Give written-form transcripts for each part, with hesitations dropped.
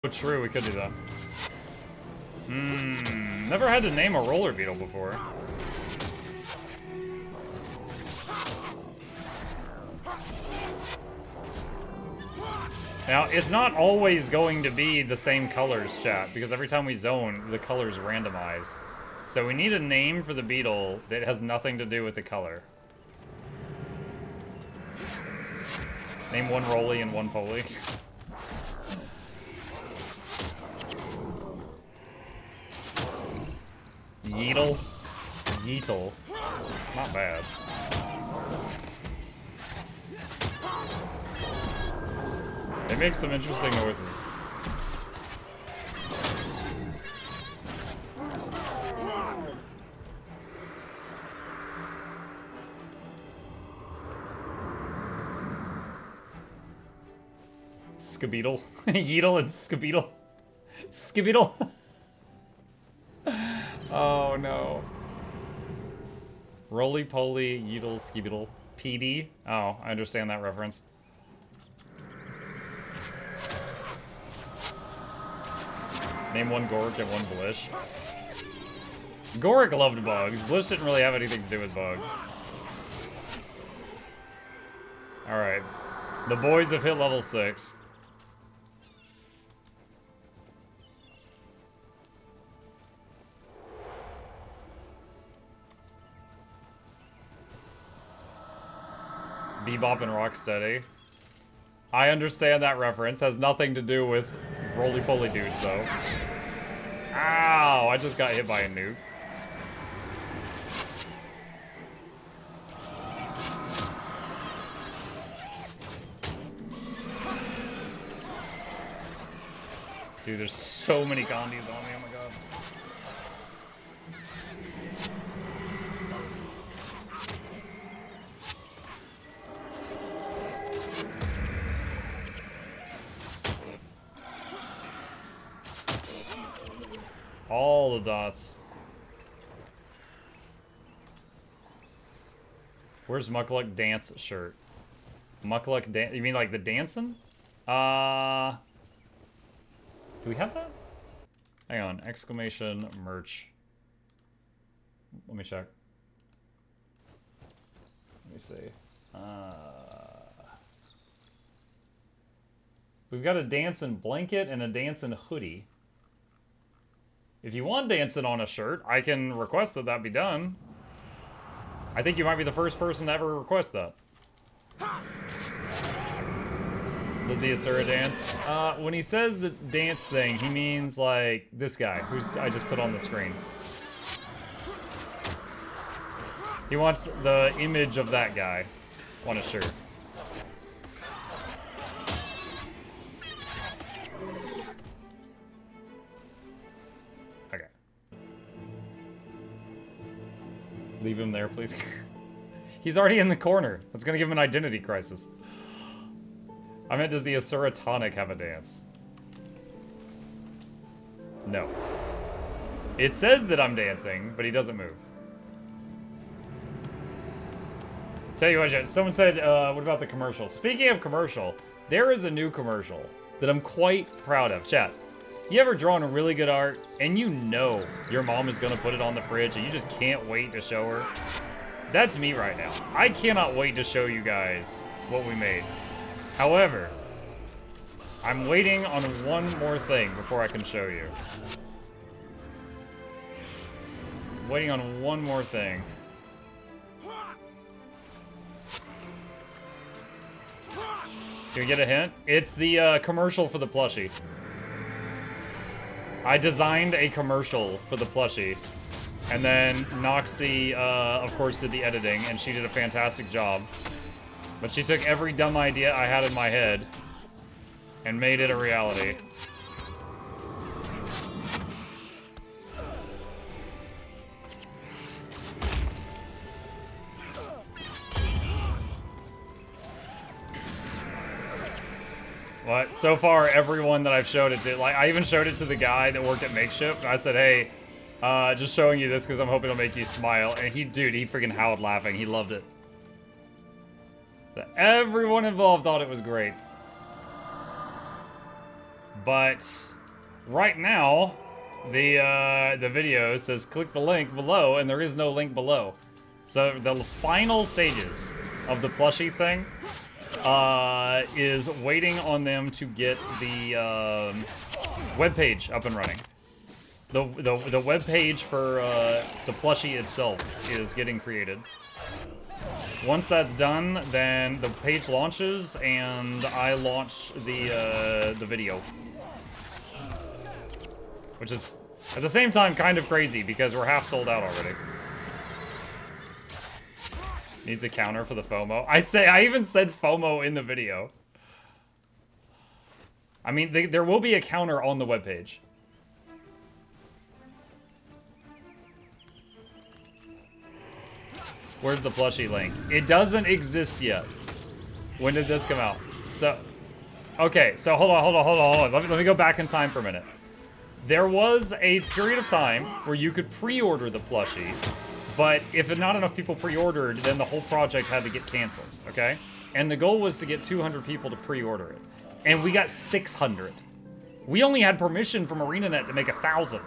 Oh, true, we could do that. Never had to name a roller beetle before. Now, it's not always going to be the same colors, chat, because every time we zone, the color's randomized. So we need a name for the beetle that has nothing to do with the color. Name one Rolly and one Poly. Yeetle? Yeetle. Not bad. They make some interesting noises. Skabeetle. Yeetle and Skabeetle. Skabeetle. Oh no. Roly Poly, Yeetle, Skabeetle. PD? Oh, I understand that reference. Name one Goric and one Blish. Goric loved bugs. Blish didn't really have anything to do with bugs. Alright. The boys have hit level 6. Bebop and Rocksteady. I understand that reference. Has nothing to do with roly-poly dudes, though. Ow! I just got hit by a nuke. Dude, there's so many Gandhis on me, oh my god. All the dots. Where's Mukluk dance shirt? Mukluk dance? You mean like the dancing? Do we have that? Hang on. Exclamation merch. Let me check. Let me see. We've got a dancing blanket and a dancing hoodie. If you want dancing on a shirt, I can request that that be done. I think you might be the first person to ever request that. Does the Asura dance? When he says the dance thing, he means like this guy, who's I just put on the screen. He wants the image of that guy on a shirt. Okay. Leave him there, please. He's already in the corner. That's gonna give him an identity crisis. I meant, does the Asura tonic have a dance? No. It says that I'm dancing, but he doesn't move. Tell you what, someone said, what about the commercial? Speaking of commercial, there is a new commercial that I'm quite proud of. Chat, you ever drawn really good art, and you know your mom is gonna put it on the fridge, and you just can't wait to show her? That's me right now. I cannot wait to show you guys what we made. However, I'm waiting on one more thing before I can show you. Waiting on one more thing. Can we get a hint? It's the commercial for the plushie. I designed a commercial for the plushie. And then Noxie, of course, did the editing, and she did a fantastic job. But she took every dumb idea I had in my head and made it a reality. What? So far, everyone that I've showed it to, like, I even showed it to the guy that worked at Makeshift. I said, hey, just showing you this because I'm hoping it'll make you smile. And he freaking howled laughing. He loved it. Everyone involved thought it was great. But right now, the video says click the link below, and there is no link below. So the final stages of the plushie thing is waiting on them to get the web page up and running. The web page for the plushie itself is getting created. Once that's done, then the page launches and I launch the video. Which is, at the same time, kind of crazy because we're half sold out already. Needs a counter for the FOMO. I even said FOMO in the video. I mean, there will be a counter on the webpage. Where's the plushie link? It doesn't exist yet. When did this come out? So, okay, so hold on. Let me go back in time for a minute. There was a period of time where you could pre-order the plushie, but if not enough people pre-ordered, then the whole project had to get canceled, okay? And the goal was to get 200 people to pre-order it. And we got 600. We only had permission from ArenaNet to make 1,000.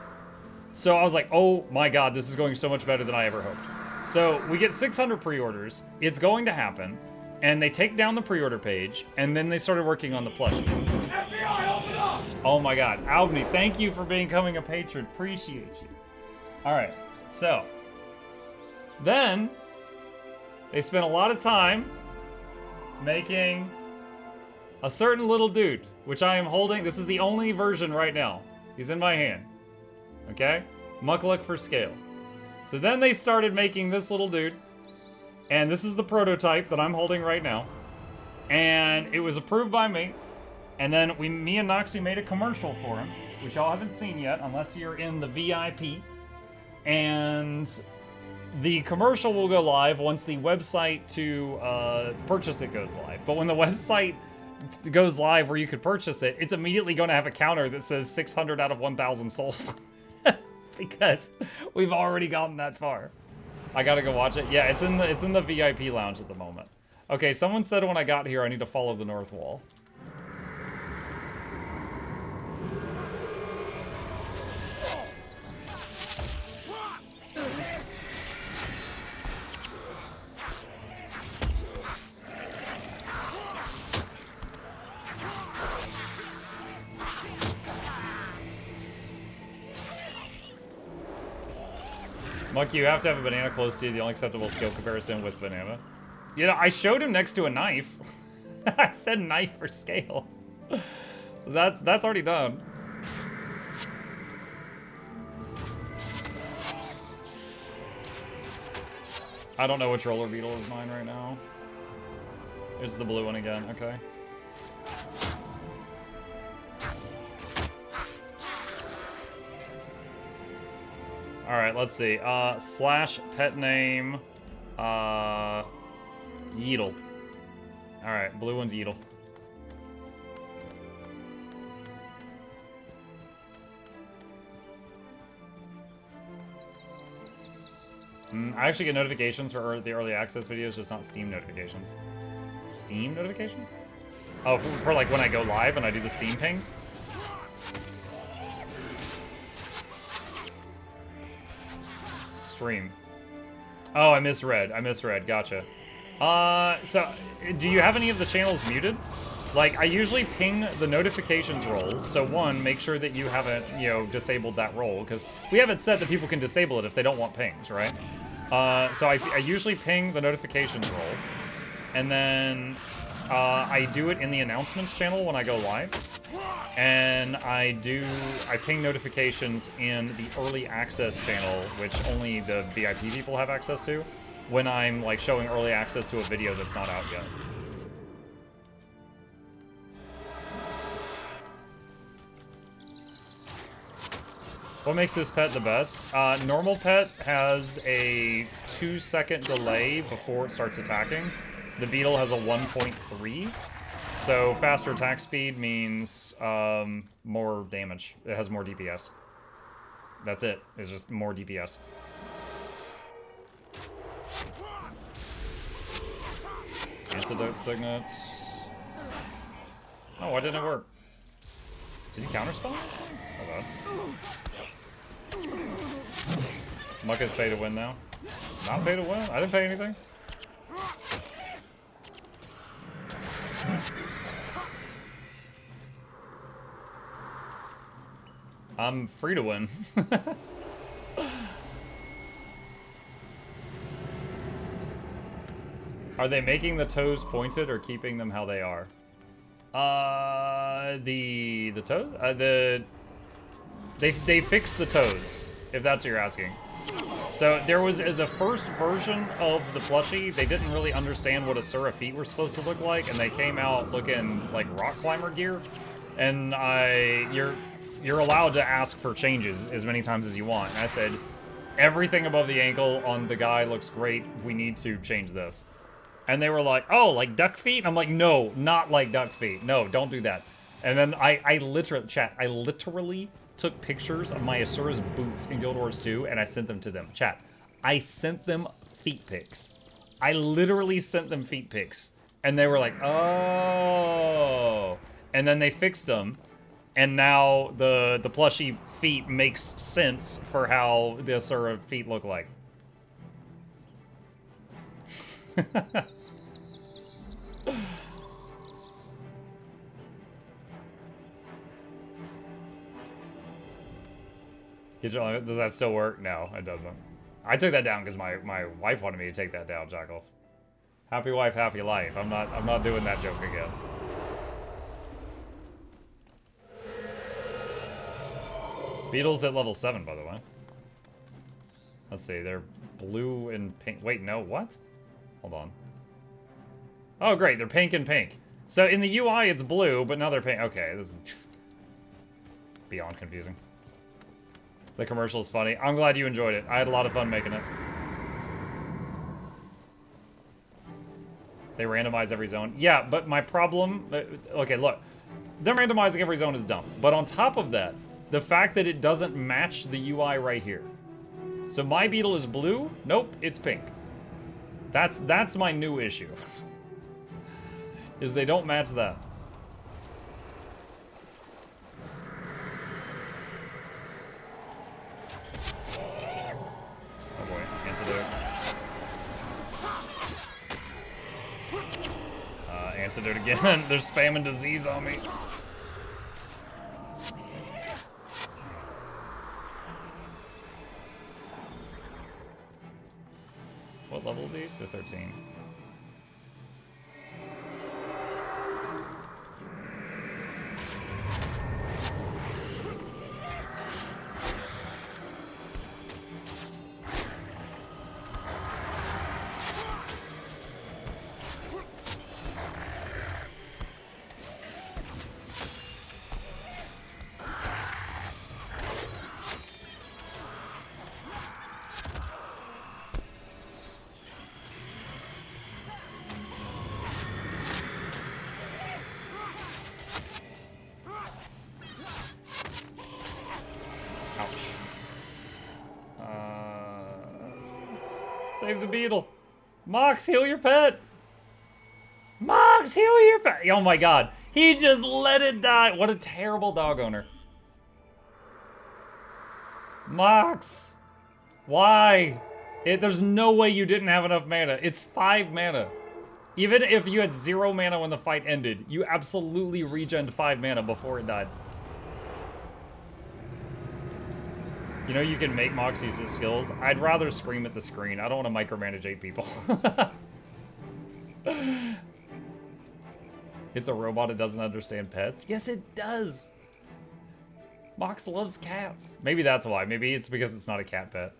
So I was like, oh my god, this is going so much better than I ever hoped. So we get 600 pre-orders, it's going to happen, and they take down the pre-order page, and then they started working on the plushie. FBI, open up! Oh my god, Albany, thank you for becoming a patron, appreciate you. Alright, so, then, they spent a lot of time making a certain little dude, which I am holding. This is the only version right now. He's in my hand, okay? Mukluk for scale. So then they started making this little dude, and this is the prototype that I'm holding right now, and it was approved by me, and then me and Noxie made a commercial for him, which y'all haven't seen yet, unless you're in the VIP, and the commercial will go live once the website to purchase it goes live. But when the website goes live where you could purchase it, it's immediately going to have a counter that says 600 out of 1,000 sold. Because we've already gotten that far. I gotta go watch it. Yeah, it's in the VIP lounge at the moment. Okay, someone said when I got here I need to follow the north wall. Muck, you have to have a banana close to you. The only acceptable skill comparison with banana. You know, I showed him next to a knife. I said knife for scale. So that's already done. I don't know which roller beetle is mine right now. It's the blue one again, okay. Alright, let's see. Slash pet name, Yeetle. Alright, blue one's Yeetle. I actually get notifications for the early access videos, just not Steam notifications. Steam notifications? Oh, for like when I go live and I do the Steam ping? Stream. Oh, I misread. Gotcha. So, do you have any of the channels muted? Like, I usually ping the notifications role, so one, make sure that you haven't, you know, disabled that role, because we have it set that people can disable it if they don't want pings, right? So I usually ping the notifications role, and then I do it in the announcements channel when I go live, and I ping notifications in the early access channel, which only the VIP people have access to, when I'm like showing early access to a video that's not out yet. What makes this pet the best? Normal pet has a 2-second delay before it starts attacking. The beetle has a 1.3. So faster attack speed means more damage. It has more DPS. That's it. It's just more DPS. Antidote signet. Oh, why didn't it work? Did he counterspell or something? That's odd. Mucka's pay to win now. Not pay to win? I didn't pay anything. I'm free to win. Are they making the toes pointed or keeping them how they are? The toes? They fixed the toes, if that's what you're asking. So there was the first version of the plushie, they didn't really understand what Asura feet were supposed to look like, and they came out looking like rock climber gear. And you're allowed to ask for changes as many times as you want. And I said, everything above the ankle on the guy looks great. We need to change this. And they were like, oh, like duck feet? And I'm like, no, not like duck feet. No, don't do that. And then I literally took pictures of my Asura's boots in Guild Wars 2 and I sent them to them. Chat, I sent them feet pics. I literally sent them feet pics. And they were like, oh. And then they fixed them. And now the plushie feet makes sense for how the Asura feet look like. Does that still work? No, it doesn't. I took that down because my wife wanted me to take that down, Jackals. Happy wife, happy life. I'm not doing that joke again. Beetle's at level 7, by the way. Let's see, they're blue and pink. Wait, no, what? Hold on. Oh, great, they're pink and pink. So in the UI, it's blue, but now they're pink. Okay, this is beyond confusing. The commercial is funny. I'm glad you enjoyed it. I had a lot of fun making it. They randomize every zone. Yeah, but my problem... Okay, look. Them randomizing every zone is dumb. But on top of that, the fact that it doesn't match the UI right here. So my beetle is blue. Nope, it's pink. That's my new issue. Is they don't match that. Oh boy, antidote. Antidote again. They're spamming disease on me. What level are these? They're 13. Save the beetle. Mox, heal your pet. Mox, heal your pet. Oh my god. He just let it die. What a terrible dog owner. Mox. Why? There's no way you didn't have enough mana. It's 5 mana. Even if you had 0 mana when the fight ended, you absolutely regened 5 mana before it died. You know you can make Mox use his skills? I'd rather scream at the screen. I don't want to micromanage 8 people. It's a robot that doesn't understand pets? Yes, it does. Mox loves cats. Maybe that's why. Maybe it's because it's not a cat pet.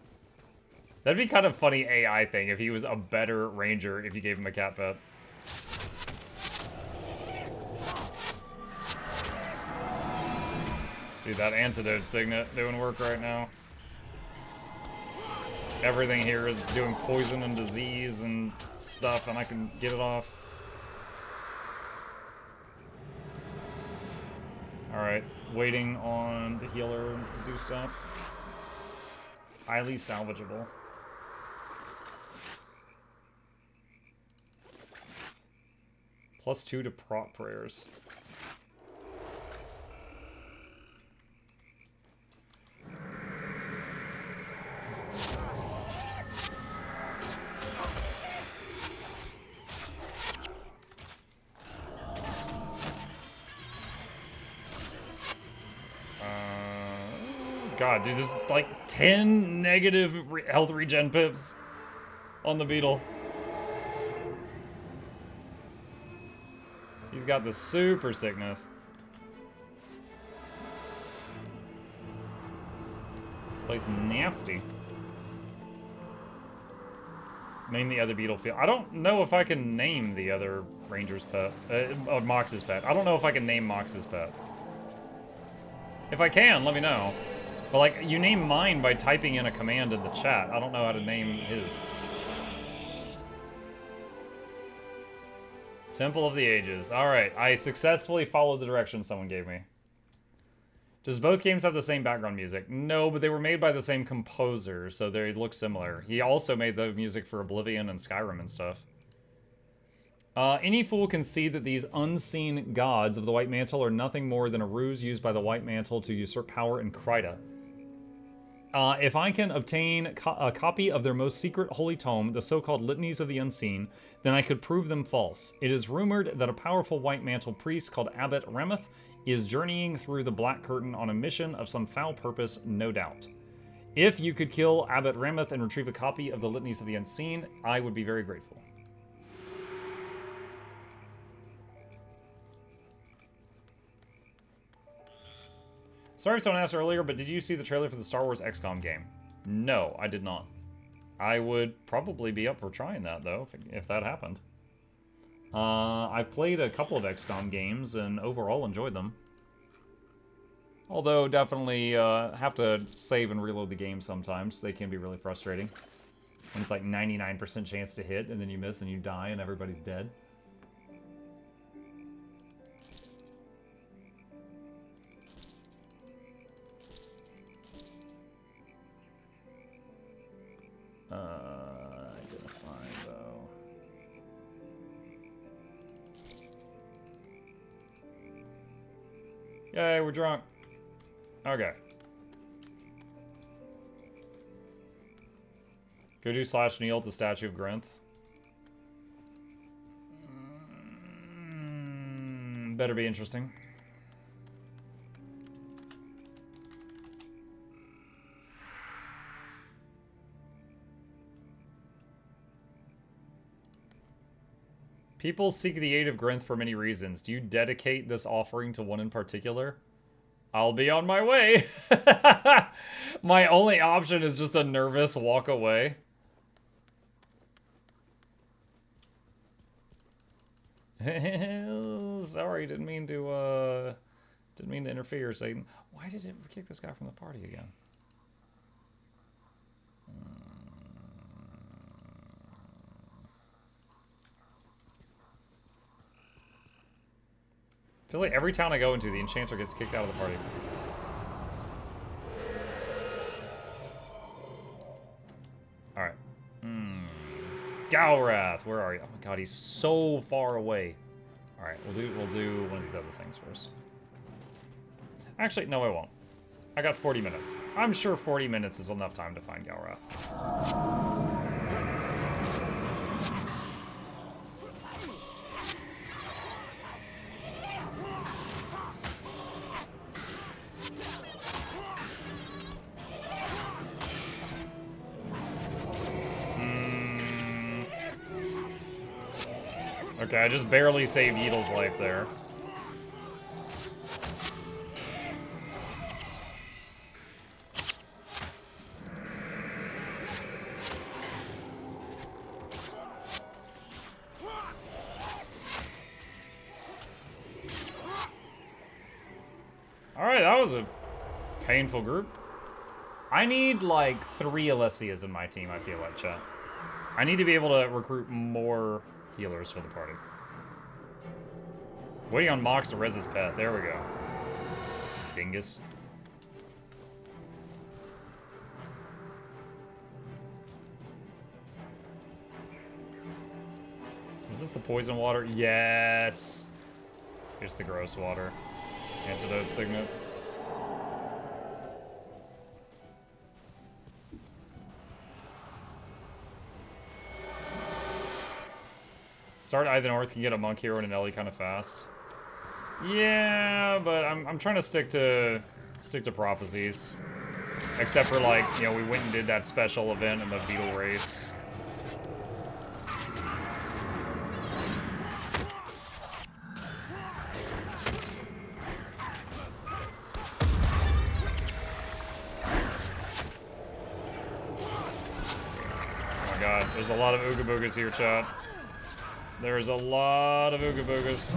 That'd be kind of funny AI thing if he was a better ranger if you gave him a cat pet. Dude, that antidote signet doing work right now. Everything here is doing poison and disease and stuff, and I can get it off. Alright, waiting on the healer to do stuff. Highly salvageable. +2 to prot prayers. God, dude, there's like 10 negative health regen pips on the beetle. He's got the super sickness. This place is nasty. Name the other beetle field. I don't know if I can name the other ranger's pet. Mox's pet. I don't know if I can name Mox's pet. If I can, let me know. But like, you name mine by typing in a command in the chat. I don't know how to name his. Temple of the Ages. Alright, I successfully followed the directions someone gave me. Does both games have the same background music? No, but they were made by the same composer, so they look similar. He also made the music for Oblivion and Skyrim and stuff. Any fool can see that these unseen gods of the White Mantle are nothing more than a ruse used by the White Mantle to usurp power in Kryta. If I can obtain a copy of their most secret holy tome, the so-called Litanies of the Unseen, then I could prove them false. It is rumored that a powerful White Mantle priest called Abbot Rameth is journeying through the Black Curtain on a mission of some foul purpose, no doubt. If you could kill Abbot Rameth and retrieve a copy of the Litanies of the Unseen, I would be very grateful. Sorry if someone asked earlier, but did you see the trailer for the Star Wars XCOM game? No, I did not. I would probably be up for trying that, though, if that happened. I've played a couple of XCOM games and overall enjoyed them. Although, definitely have to save and reload the game sometimes. They can be really frustrating. When it's like 99% chance to hit, and then you miss and you die and everybody's dead. Identify, though. Yay, we're drunk. Okay. Go do slash kneel at the statue of Grinth. Better be interesting. People seek the aid of Grinth for many reasons. Do you dedicate this offering to one in particular? I'll be on my way. My only option is just a nervous walk away. Sorry, didn't mean to interfere, Satan. Why did it kick this guy from the party again? Feels like every town I go into, the enchanter gets kicked out of the party. Alright. Galrath, where are you? Oh my god, he's so far away. Alright, we'll do one of these other things first. Actually, no I won't. I got 40 minutes. I'm sure 40 minutes is enough time to find Galrath. Okay, I just barely saved Yeedle's life there. Alright, that was a painful group. I need like 3 Alessias in my team, I feel like, chat. I need to be able to recruit more healers for the party. Waiting on Mox to res his pet. There we go. Dingus. Is this the poison water? Yes! It's the gross water. Antidote signet. Start either north can get a monk hero and an Ellie kind of fast. Yeah, but I'm trying to stick to prophecies. Except for, like, you know, we went and did that special event in the beetle race. Oh my god, there's a lot of Ooga Boogas here, chat. There's a lot of Ooga Boogas.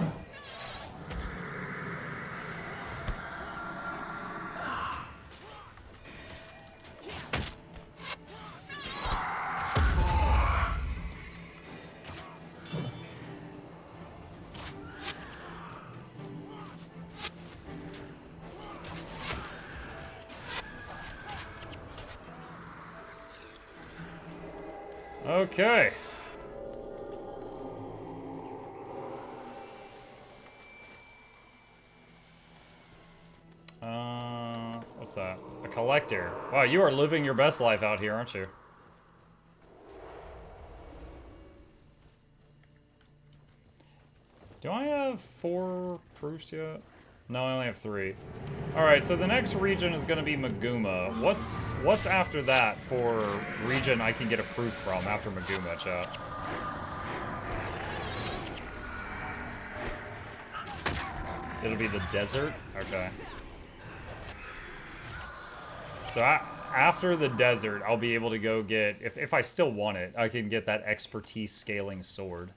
Okay. What's that? A collector. Wow, you are living your best life out here, aren't you? Do I have 4 proofs yet? No, I only have 3. Alright, so the next region is going to be Maguma. What's after that for region I can get a proof from after Maguma, chat? It'll be the desert? Okay. So after the desert, I'll be able to go get, if I still want it, I can get that expertise scaling sword.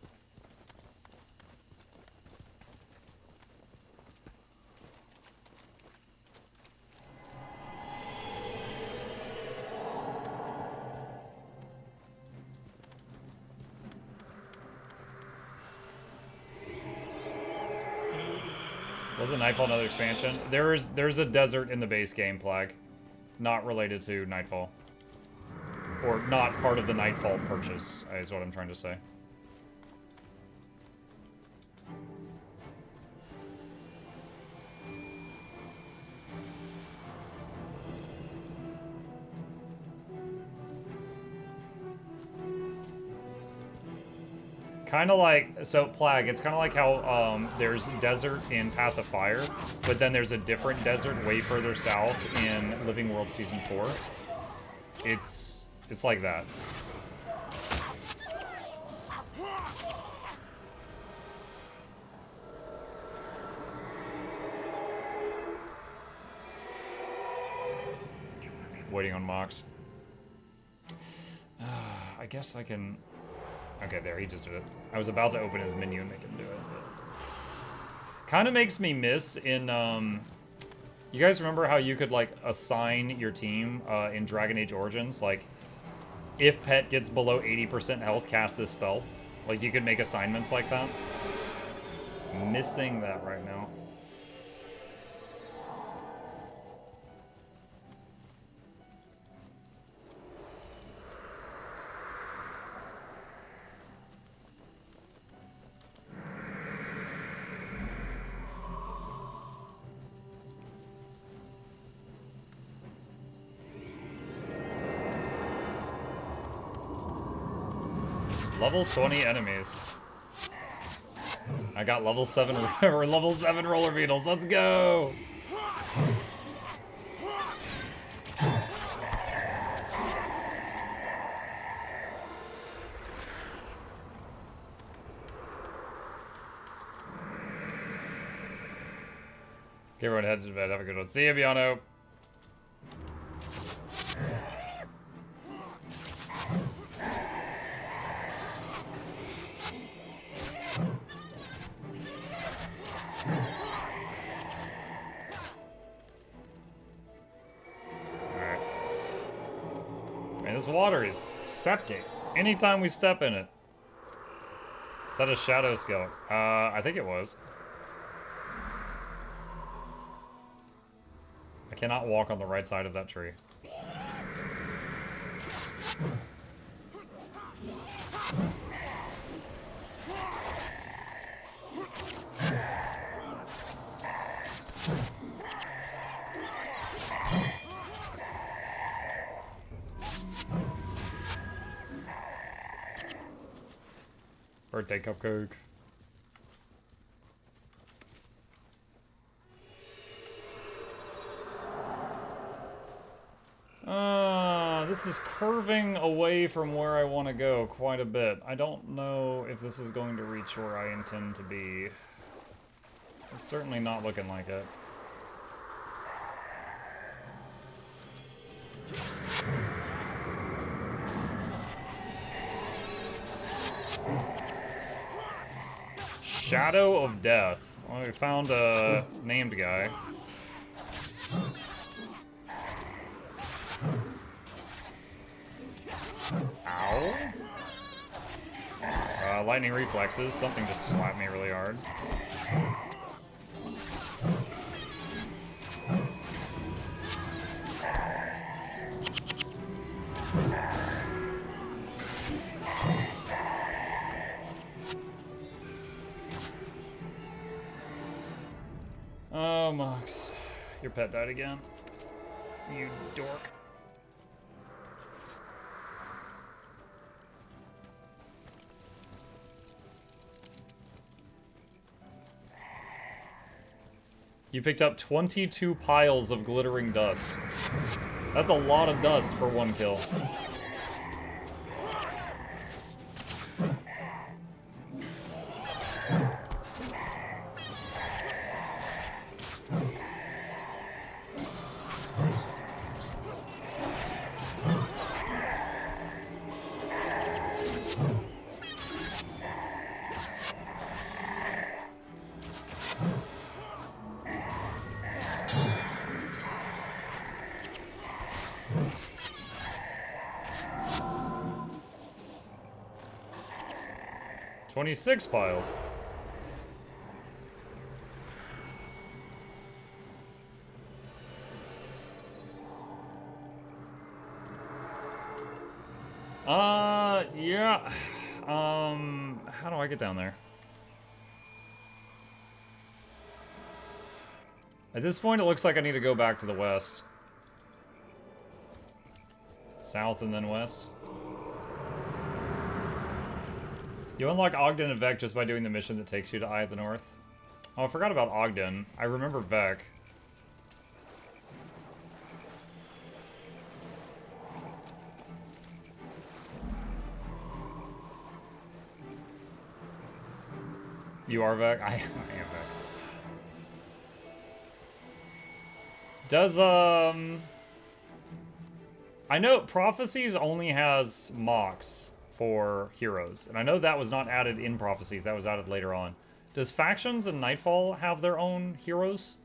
Wasn't Nightfall another expansion? There's a desert in the base game, Plague. Not related to Nightfall. Or not part of the Nightfall purchase, is what I'm trying to say. Kind of like, so Plague, it's kind of like how there's desert in Path of Fire, but then there's a different desert way further south in Living World Season 4. It's like that. Waiting on Mox. I guess I can... Okay, there, he just did it. I was about to open his menu and make him do it. Kind of makes me miss in, you guys remember how you could, like, assign your team in Dragon Age Origins? Like, if pet gets below 80% health, cast this spell. Like, you could make assignments like that. Missing that right now. Level 20 enemies. I got level 7 or level 7 roller beetles. Let's go. Okay, everyone head to bed. Have a good one. See you, Biano. This water is septic. Anytime we step in it. Is that a shadow skeleton? I think it was. I cannot walk on the right side of that tree. Birthday cupcake. This is curving away from where I want to go quite a bit. I don't know if this is going to reach where I intend to be. It's certainly not looking like it. Shadow of Death. Well, we found a named guy. Ow. Lightning reflexes. Something just slapped me really hard. Oh, Mox. Your pet died again. You dork. You picked up 22 piles of glittering dust. That's a lot of dust for one kill. Six piles. Yeah. How do I get down there? At this point, it looks like I need to go back to the west. South and then west. You unlock Ogden and Vec just by doing the mission that takes you to Eye of the North. Oh, I forgot about Ogden. I remember Vec. You are Vec? I am Vec. Does, I know Prophecies only has mocks for heroes, and I know that was not added in Prophecies, that was added later on. Does Factions and Nightfall have their own heroes?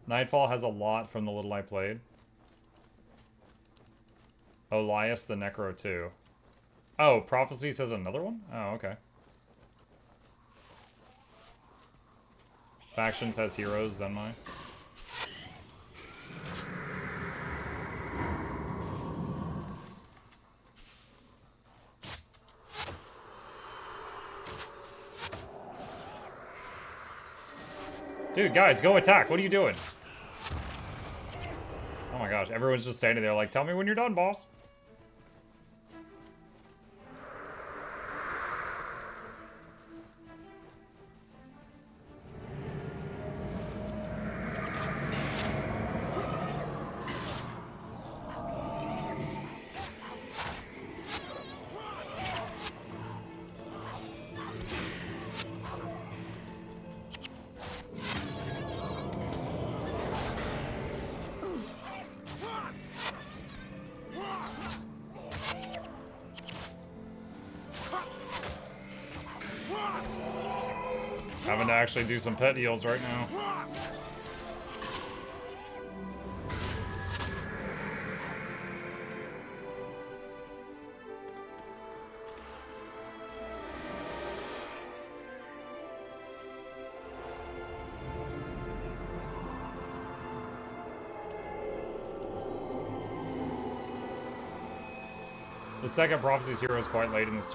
Nightfall has a lot from the little I played. Elias the Necro too. Oh, Prophecies has another one? Oh, okay. Factions has heroes, Zenmai. Dude, guys, go attack. What are you doing? Oh my gosh, everyone's just standing there like, tell me when you're done, boss. Having to actually do some pet heals right now. The second Prophecies hero is quite late in the story.